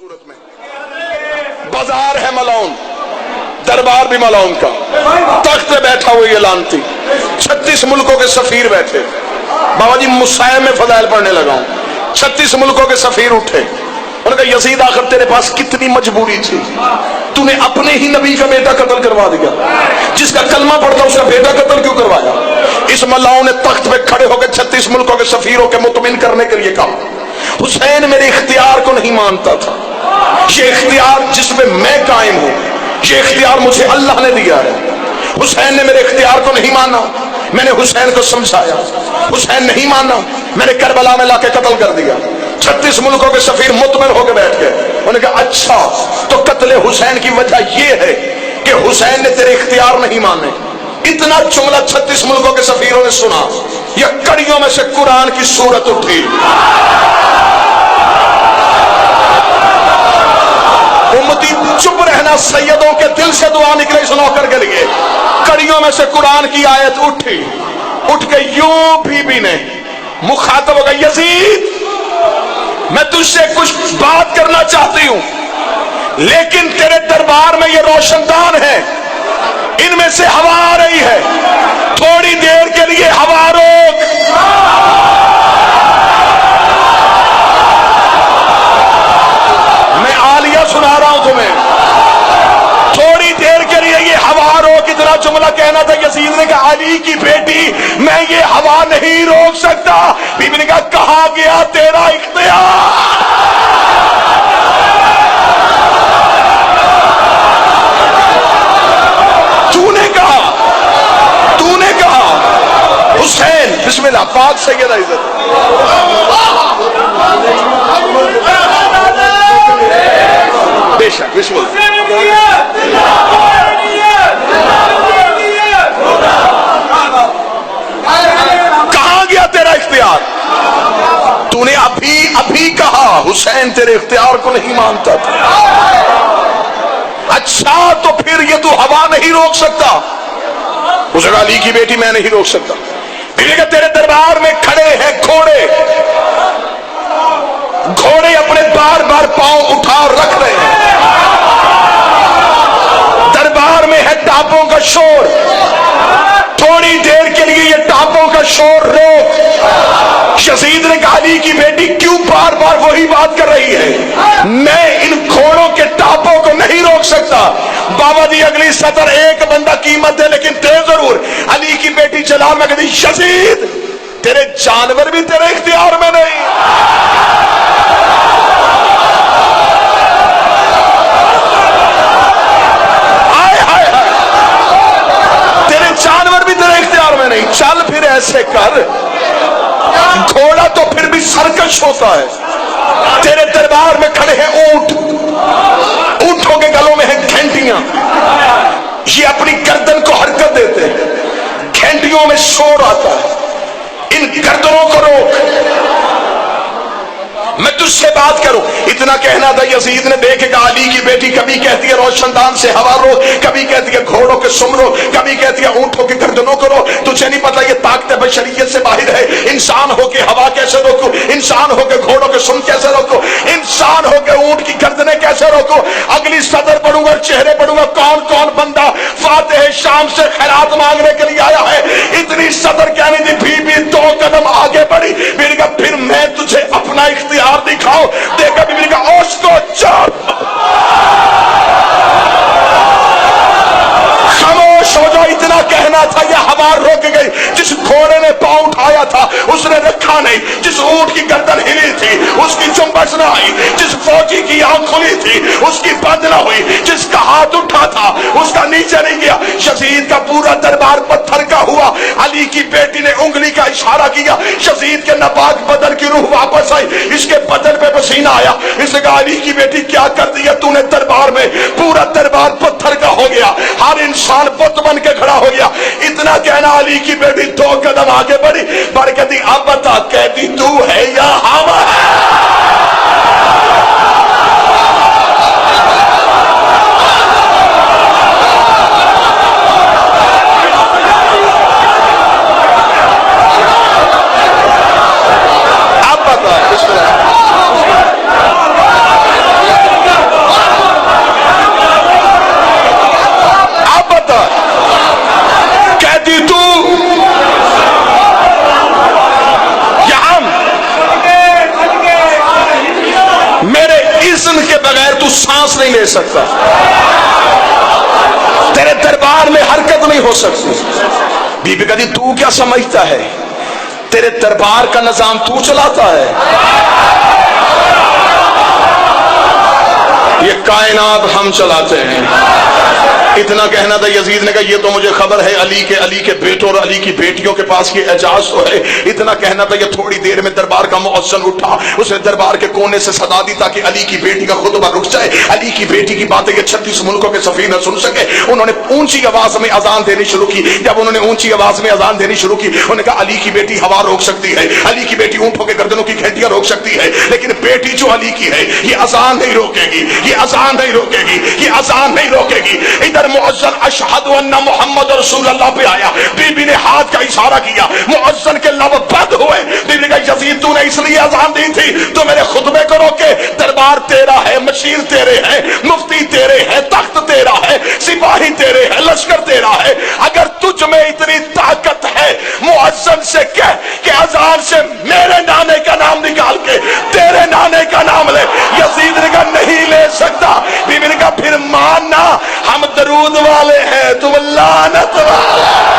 صورت میں بازار ہے ملعون، دربار بھی ملعون کا، تخت پہ بیٹھا ہوئی اعلان تھی، 36 ملکوں کے سفیر بیٹھے۔ بابا جی مسائل میں فضائل پڑھنے لگا ہوں، 36 ملکوں کے سفیر اٹھے، انہوں نے کہا یزید آخر تیرے پاس کتنی مجبوری تھی، تو نے اپنے ہی نبی کا بیٹا قتل کروا دیا، جس کا کلمہ پڑھتا اس کا بیٹا قتل کیوں کروایا؟ اس ملعون نے تخت پہ کھڑے ہو کے 36 ملکوں کے سفیروں کے مطمئن کرنے کے لیے کہا حسین میرے اختیار کو نہیں مانتا تھا، یہ اختیار جس میں میں قائم ہوں یہ اختیار مجھے اللہ نے دیا ہے۔ حسین نے میرے اختیار کو نہیں مانا، میں نے حسین کو سمجھایا، حسین نہیں مانا، میں نے کربلا میں لا کے قتل کر دیا۔ 36 ملکوں کے سفیر مطمئن ہو کے بیٹھ گئے، انہوں نے کہا اچھا تو قتل حسین کی وجہ یہ ہے کہ حسین نے تیرے اختیار نہیں مانے۔ اتنا جملہ 36 ملکوں کے سفیروں نے سنا، یہ کڑیوں میں سے قرآن کی سورت اٹھی۔ امتی چپ رہنا سیدوں کے دل سے دعا نکلے اس نوکر کے لیے، کڑیوں میں سے قرآن کی آیت اٹھی، اٹھ کے یوں بی نے مخاطب ہو گئی یزید میں تجھ سے کچھ بات کرنا چاہتی ہوں لیکن تیرے دربار میں یہ روشن دان ہے، ان میں سے ہوا آ رہی ہے، تھوڑی دیر کے لیے ہوا روک۔ میں عالیہ سنا رہا ہوں تمہیں، تھوڑی دیر کے لیے یہ ہوا روک۔ اتنا جملہ کہنا تھا، یزید نے کہا علی کی بیٹی میں یہ ہوا نہیں روک سکتا۔ بی بی نے کہا کہا گیا تیرا اختیار؟ تو نے کہا حسین بسم اللہ پاک سید عزت بے شک بسم اللہ کہاں گیا تیرا اختیار؟ تو نے ابھی کہا حسین تیرے اختیار کو نہیں مانتا تھا۔ اچھا تو پھر یہ تو ہوا نہیں روک سکتا؟ اس نے کہا علی کی بیٹی میں نہیں روک سکتا۔ پھر کہ تیرے دربار میں کھڑے ہیں گھوڑے، گھوڑے اپنے بار بار پاؤں اٹھا اور رکھ رہے ہیں، دربار میں ہے ٹاپوں کا شور، تھوڑی دیر کے لیے یہ ٹاپوں کا شور روک۔ یزید نے کہا علی کی بیٹی کیوں بار بار وہی بات کر رہی ہے؟ میں ان گھوڑوں کے ٹاپوں کو نہیں روک سکتا۔ بابا جی اگلی سطر ایک بندہ قیمت دے لیکن دے ضرور۔ علی کی بیٹی جلال میں کہتی یزید تیرے جانور بھی تیرے اختیار میں نہیں، تیرے جانور بھی تیرے اختیار میں نہیں۔ چل پھر ایسے کر، گھوڑا تو پھر بھی سرکش ہوتا ہے، تیرے دربار میں کھڑے ہیں اونٹ، اونٹوں کے گلوں میں ہیں گھنٹیاں، یہ اپنی گردن کو حرکت دیتے ہیں، گھنٹیوں میں شور آتا ہے، ان گردنوں کو روک۔ میں تجھ سے بات کروں، اتنا کہنا تھا یزید نے دیکھے کہ علی کی بیٹی کبھی کہتی ہے روشن دان سے ہوا روک، کبھی کہتی ہے گھوڑوں کے سم روک، کبھی کہتی ہے اونٹوں کی گردنوں کو روک۔ تجھے نہیں پتا یہ طاقت بشریت سے باہر ہے، انسان ہو کے ہوا کیسے روکو، انسان ہو کے گھوڑوں کے سم کیسے روکو، انسان ہو کے اونٹ کی گردنیں کیسے روکو۔ اگلی صدر پڑھوں گا، چہرے پڑھوں گا، کون کون بندہ فاتح شام سے خیرات مانگنے کے لیے آیا ہے۔ اتنی صدر کہنی تھی، بی 2 قدم آگے بڑھی، پھر میں تجھے اپنا اختیار دکھاؤ۔ دیکھا بی بی کا اوش کو چپ، خاموش ہو جاؤ۔ اتنا کہنا تھا یہ ہوا رک گئی۔ جس گھوڑے نے پاؤں اٹھایا تھا اس نے رکھا نہیں، جس اونٹ کی گردن ہلی تھی اس کی جنبش نہ آئی، جس فوجی کی آنکھ کھلی تھی اس کی بند نہ ہوئی، جس کا ہاتھ اٹھا تھا اس کا نیچے نہیں گیا۔ یزید کا پورا دربار پتھر کا ہوا۔ علی کی بیٹی نے انگلی کا اشارہ کیا، یزید کے ناپاک بدن کی روح واپس آئی، اس کے بدن پہ پسینہ آیا۔ اس نے کہا علی کی بیٹی کیا کر دیا تو نے دربار میں؟ پورا دربار پتھر کا ہو گیا، ہر انسان بت بن کے کھڑا ہو گیا۔ اتنا کہنا علی کی بیٹی 2 قدم آگے بڑھی، بڑھ کے دی اب بتا کہتی تو ہے یا ہم ہے؟ اب بتا اذن کے بغیر تو سانس نہیں لے سکتا، تیرے دربار میں حرکت نہیں ہو سکتی۔ بی بی کہتی تو کیا سمجھتا ہے تیرے دربار کا نظام تو چلاتا ہے؟ یہ کائنات ہم چلاتے ہیں۔ اتنا کہنا تھا، یزید نے کہا یہ تو مجھے خبر ہے علی کے بیٹوں اور علی کی بیٹیوں کے پاس یہ اعجاز تو ہے۔ اتنا کہنا تھا، یہ تھوڑی دیر میں دربار کا مؤذن اٹھا، اس نے دربار کے کونے سے صدا دی تاکہ علی کی بیٹی کا خطبہ رک جائے، علی کی بیٹی کی باتیں یہ 36 ملکوں کے سفیر نہ سن سکے۔ انہوں نے اونچی آواز میں اذان دینی شروع کی۔ جب انہوں نے اونچی آواز میں اذان دینی شروع کی، انہوں نے کہا علی کی بیٹی ہوا روک سکتی ہے، علی کی بیٹی اونٹوں کے گردنوں کی گھنٹیاں روک سکتی ہے، لیکن بیٹی جو علی کی ہے یہ اذان نہیں روکے گی، یہ اذان نہیں روکے گی، یہ اذان نہیں روکے گی۔ ادھر مؤذن اشہد ان محمد رسول اللہ پہ آیا، بی بی نے ہاتھ کا اشارہ کیا، مؤذن کے لب بند ہوئے۔ بی بی نے کہا یزید تو نے اس لیے اذان دی تھی تو میرے خطبے کو روکے؟ دربار تیرا ہے، مشیر تیرے ہیں، مفتی تیرے ہیں، تخت تیرا ہے، سپاہی تیرے ہیں، لشکر تیرا ہے۔ اگر تجھ میں اتنی طاقت ہے مؤذن سے کہہ کہ اذان سے میرے نانے کا نام نکال کے تیرے نانے کا نام لے۔ یزید نے کہا نہیں لے سکتا۔ بی بی نے کہا پھر ماننا ہم درود والے ہیں، تم لعنت والے۔